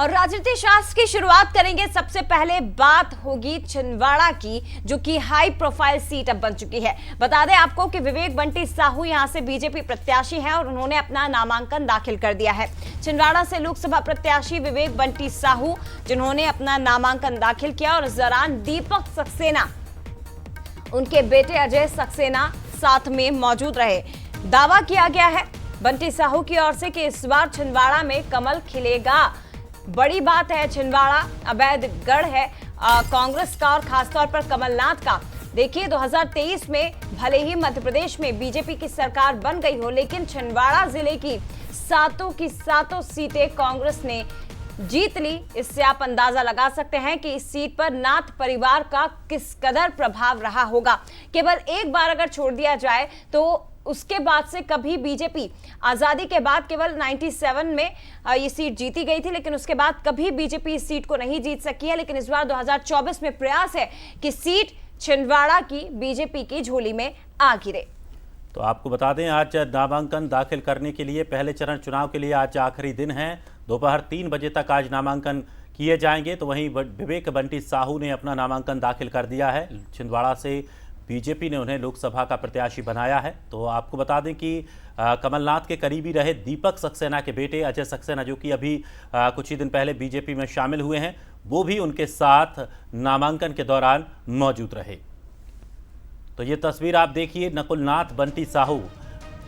और राजनीति शास्त्र की शुरुआत करेंगे। सबसे पहले बात होगी छिंदवाड़ा की, जो कि हाई प्रोफाइल सीट अब बन चुकी है। बता दें आपको कि विवेक बंटी साहू यहां से बीजेपी प्रत्याशी हैं और उन्होंने अपना नामांकन दाखिल कर दिया है। छिंदवाड़ा से लोकसभा प्रत्याशी विवेक बंटी साहू जिन्होंने अपना नामांकन दाखिल किया और इस दौरान दीपक सक्सेना, उनके बेटे अजय सक्सेना साथ में मौजूद रहे। दावा किया गया है बंटी साहू की ओर से कि इस बार छिंदवाड़ा में कमल खिलेगा। बड़ी बात है, छिंदवाड़ा अवैध गढ़ है कांग्रेस का और खासतौर पर कमलनाथ का। देखिए 2023 में भले ही मध्य प्रदेश में बीजेपी की सरकार बन गई हो, लेकिन छिंदवाड़ा जिले की सातों सीटें कांग्रेस ने जीत ली। इससे आप अंदाजा लगा सकते हैं कि इस सीट पर नाथ परिवार का किस कदर प्रभाव रहा होगा। केवल एक बार अगर छोड़ दिया जाए तो उसके बाद से कभी बीजेपी आजादी के बाद केवल 97 में ये सीट जीती गई थी, लेकिन उसके बाद कभी बीजेपी इस सीट को नहीं जीत सकी है। लेकिन इस बार 2024 में प्रयास है कि सीट छिंदवाड़ा की बीजेपी की झोली में आ गिरे। तो आपको बता दें, आज नामांकन दाखिल करने के लिए पहले चरण चुनाव के लिए आज आखिरी दिन है। दोपहर 3 बजे तक आज नामांकन किए जाएंगे। तो वहीं विवेक बंटी साहू ने अपना नामांकन दाखिल कर दिया है। छिंदवाड़ा से बीजेपी ने उन्हें लोकसभा का प्रत्याशी बनाया है। तो आपको बता दें कि कमलनाथ के करीबी रहे दीपक सक्सेना के बेटे अजय सक्सेना, जो कि अभी कुछ ही दिन पहले बीजेपी में शामिल हुए हैं, वो भी उनके साथ नामांकन के दौरान मौजूद रहे। तो ये तस्वीर आप देखिए, नकुलनाथ बंटी साहू।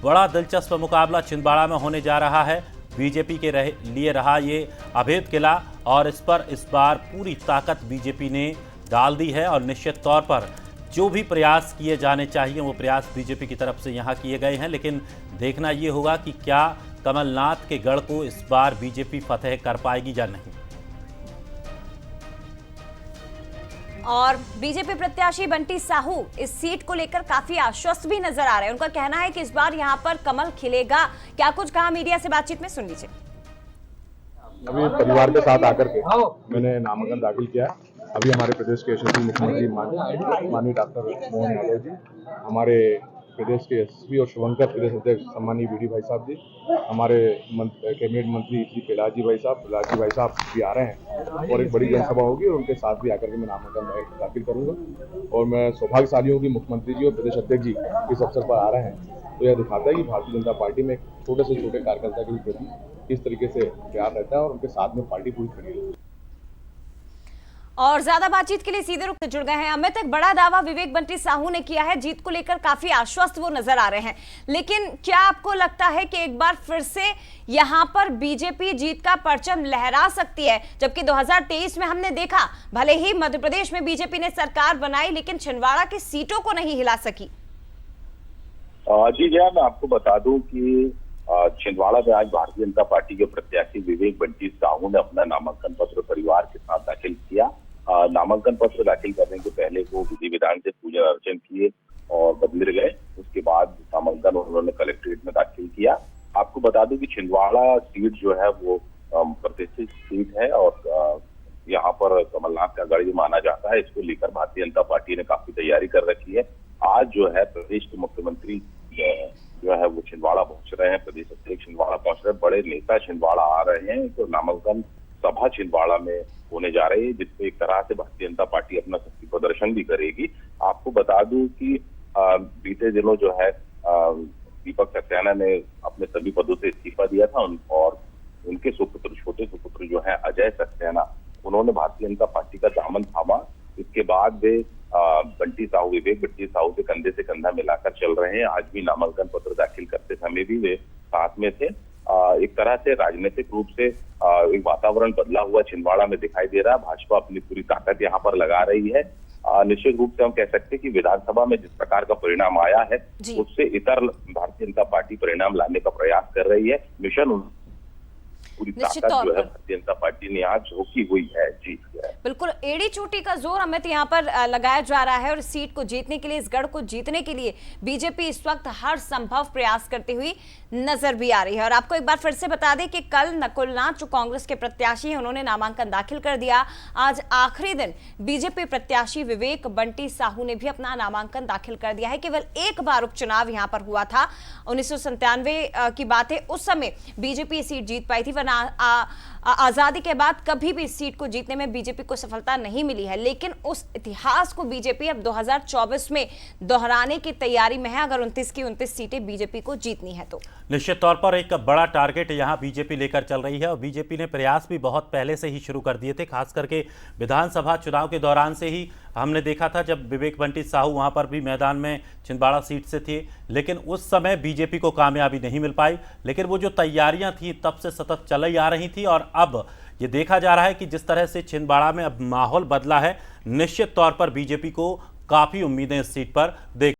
बड़ा दिलचस्प मुकाबला छिंदवाड़ा में होने जा रहा है। बीजेपी के लिए रहा ये अभेद किला और इस पर इस बार पूरी ताकत बीजेपी ने डाल दी है और निश्चित तौर पर जो भी प्रयास किए जाने चाहिए वो प्रयास बीजेपी की तरफ से यहाँ किए गए हैं। लेकिन देखना ये होगा कि क्या कमलनाथ के गढ़ को इस बार बीजेपी फतेह कर पाएगी या नहीं। और बीजेपी प्रत्याशी बंटी साहू इस सीट को लेकर काफी आश्वस्त भी नजर आ रहे हैं। उनका कहना है कि इस बार यहाँ पर कमल खिलेगा। क्या कुछ कहा मीडिया से बातचीत में, सुन लीजिए। अभी परिवार के साथ आकर के मैंने नामांकन दाखिल किया है। अभी हमारे प्रदेश के यशस्वी मुख्यमंत्री माननीय डॉक्टर मोहन यादव जी, हमारे प्रदेश के एसपी और शुभंकर प्रदेश अध्यक्ष सम्मानीय बीडी भाई साहब जी, हमारे कैबिनेट मंत्री श्री प्रहलाद जी भाई साहब भी आ रहे हैं और एक बड़ी जनसभा होगी और उनके साथ भी आकर के मैं नामांकन दाखिल करूंगा। और मैं सौभाग्यशाली हूँ कि मुख्यमंत्री जी और प्रदेश अध्यक्ष जी इस अवसर पर आ रहे हैं। तो यह दिखाता है कि भारतीय जनता पार्टी में छोटे से छोटे कार्यकर्ता के प्रति किस तरीके से प्यार रहता है और उनके साथ में पार्टी पूरी खड़ी है। और ज्यादा बातचीत के लिए सीधे रुख से जुड़ गए हैं अमित। एक बड़ा दावा विवेक बंटी साहू ने किया है, जीत को लेकर काफी आश्वस्त वो नजर आ रहे हैं, लेकिन क्या आपको लगता है कि एक बार फिर से यहां पर बीजेपी जीत का परचम लहरा सकती है? जबकि 2023 में हमने देखा भले ही मध्य प्रदेश में बीजेपी ने सरकार बनाई, लेकिन छिंदवाड़ा की सीटों को नहीं हिला सकी। जी जया, मैं आपको बता दूं कि छिंदवाड़ा में आज भारतीय जनता पार्टी के प्रत्याशी विवेक बंटी साहू ने अपना नामांकन पत्र परिवार के साथ दाखिल किया। नामांकन पत्र दाखिल करने के पहले वो विधि विधान से पूजन अर्चन किए और मंदिर गए। उसके बाद नामांकन उन्होंने कलेक्ट्रेट में दाखिल किया। आपको बता दूं कि छिंदवाड़ा सीट जो है वो प्रतिष्ठित सीट है और यहाँ पर कमलनाथ का गढ़ माना जाता है। इसको लेकर भारतीय जनता पार्टी ने काफी तैयारी कर रखी है। आज जो है प्रदेश के मुख्यमंत्री जो है वो छिंदवाड़ा पहुंच रहे हैं, प्रदेश अध्यक्ष छिंदवाड़ा पहुंच रहे हैं, बड़े नेता छिंदवाड़ा आ रहे हैं। तो नामांकन सभा छिंदवाड़ा में होने जा रही है, जिसपे एक तरह से भारतीय जनता पार्टी अपना शक्ति प्रदर्शन भी करेगी। आपको बता दूं कि बीते दिनों जो है दीपक सक्सेना ने अपने सभी पदों से इस्तीफा दिया था और उनके सुपुत्र, छोटे सुपुत्र जो है अजय सक्सेना, उन्होंने भारतीय जनता पार्टी का दामन थामा। इसके बाद वे विवेक बंटी साहू के कंधे से कंधा मिलाकर चल रहे हैं। आज भी नामांकन पत्र दाखिल करते समय भी वे साथ में थे। एक तरह से राजनीतिक रूप से एक वातावरण बदला हुआ छिंदवाड़ा में दिखाई दे रहा है। भाजपा अपनी पूरी ताकत यहाँ पर लगा रही है। निश्चित रूप से हम कह सकते हैं कि विधानसभा में जिस प्रकार का परिणाम आया है उससे इतर भारतीय जनता पार्टी परिणाम लाने का प्रयास कर रही है। मिशन पूरी ताकत जो है भारतीय जनता पार्टी ने आज झोंकी हुई है। जी बिल्कुल, एड़ी चोटी का जोर अमित यहाँ पर लगाया जा रहा है और इस सीट को जीतने के लिए, इस गढ़ को जीतने के लिए बीजेपी इस वक्त हर संभव प्रयास करती हुई नजर भी आ रही है। और आपको एक बार फिर से बता दें कि कल नकुलनाथ जो कांग्रेस के प्रत्याशी हैं, उन्होंने नामांकन दाखिल कर दिया। आज आखिरी दिन बीजेपी प्रत्याशी विवेक बंटी साहू ने भी अपना नामांकन दाखिल कर दिया है। केवल एक बार उपचुनाव यहाँ पर हुआ था, 1997 की बात है, उस समय बीजेपी सीट जीत पाई थी, वरना आजादी के बाद कभी भी इस सीट को जीतने में बीजेपी को सफलता नहीं मिली है, लेकिन उस इतिहास को बीजेपी अब 2024 में दोहराने की तैयारी में है, अगर 29 की 29 सीटें बीजेपी को जीतनी है तो। निश्चित तौर पर एक बड़ा टारगेट यहां बीजेपी लेकर चल रही है और बीजेपी ने प्रयास भी बहुत पहले से ही शुरू कर दिए थे। खास करके विधानसभा चुनाव के दौरान से ही हमने देखा था, जब विवेक बंटी साहू वहां पर भी मैदान में छिंदवाड़ा सीट से थे, लेकिन उस समय बीजेपी को कामयाबी नहीं मिल पाई। लेकिन वो जो तैयारियां थी तब से सतत चली आ रही थी और अब ये देखा जा रहा है कि जिस तरह से छिंदवाड़ा में अब माहौल बदला है, निश्चित तौर पर बीजेपी को काफी उम्मीदें इस सीट पर देख